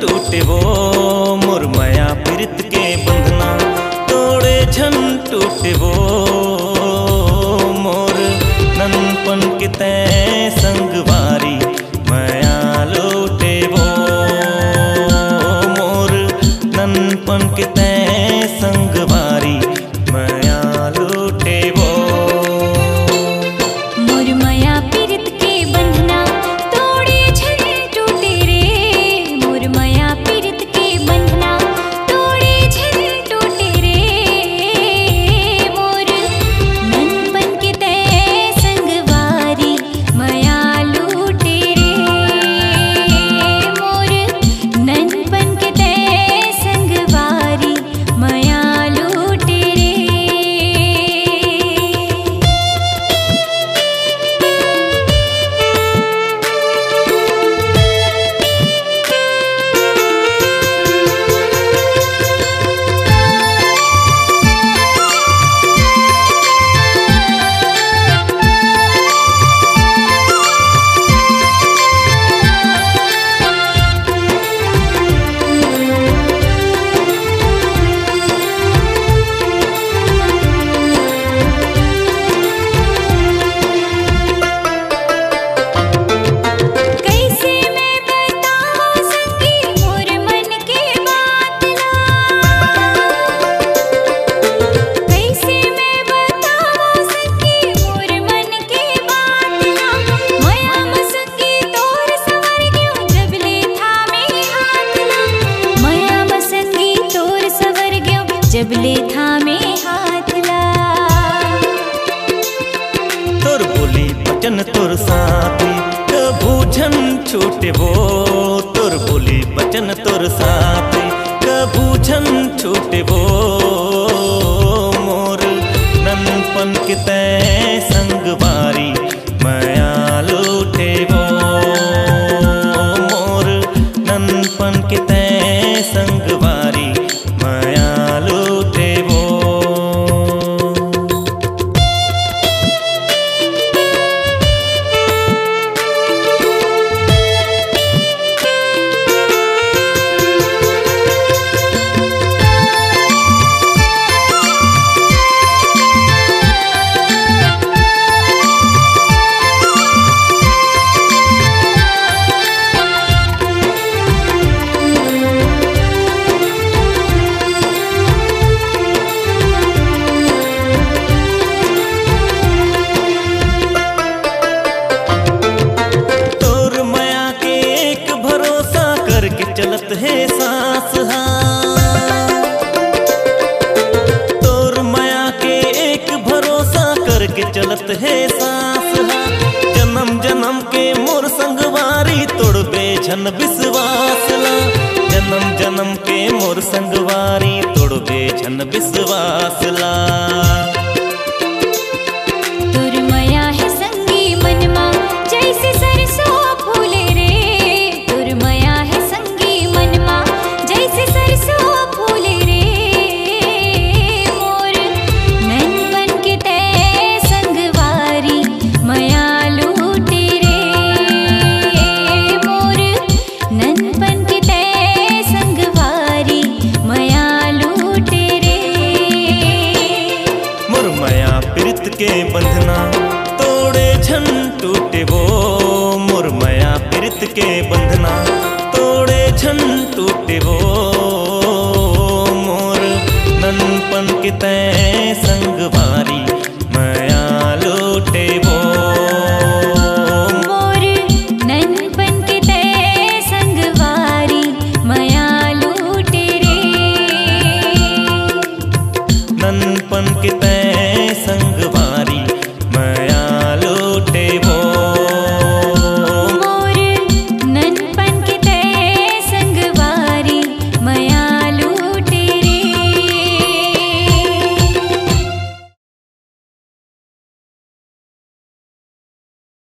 टूटे वो मोर माया प्रीत के बंधना तोड़े झन टूटे वो मोर ननपन के तय संगवारी माया लूटे वो मोर ननपन के तय संगवारी माया लूटे वो मोर माया प्रीत के बंधना तोड़े झन टूटे रे मोर माया प्रीत के बंधना तोड़े झन टूटे रे मोर ननपन के तय संगवारी माया लूटे रे मोर ननपन के तय संगवारी माया लूटे रे। कैसे मैं बताऊं सखी मोर मन के बात ला कैसे मैं बताऊं सखी मोर मन के बात ला माया मसकी तोर सवर गयो जब ले थामे हाथ ला माया मसकी तोर सवर गयो जब ले थामे हाथ ला तोर बोली बचन तोर साथी कभू झन छूटे वो तोर बोली बचन तोर साथी कभू झन छूटे वो मोर ननपन के तय संगवारी माया लूटे वो मोर ननपन के तय संगवारी माया लूटे वो। तोर माया के एक भरोसा करके चलत है सांस तोर माया के एक भरोसा करके चलत है सांस जन्म जन्म के मोर संगवारी तोड़बे झन विश्वास ला जन्म जन्म के मोर संगवारी तोड़बे झन विश्वास ला। तोर माया है संगी मनमा जैसे सरसों फूले रे तोर माया है संगी मनमा जैसे सरसों फूले रे मोर ननपन के तय संगवारी माया लूटे रे मोर ननपन के तय संगवारी माया लूटे रे। मोर माया प्रीत के बंधना तोड़े झन टूटे वो मोर माया प्रीत के बंधना तोड़े झन टूटे वो मोर ननपन के तय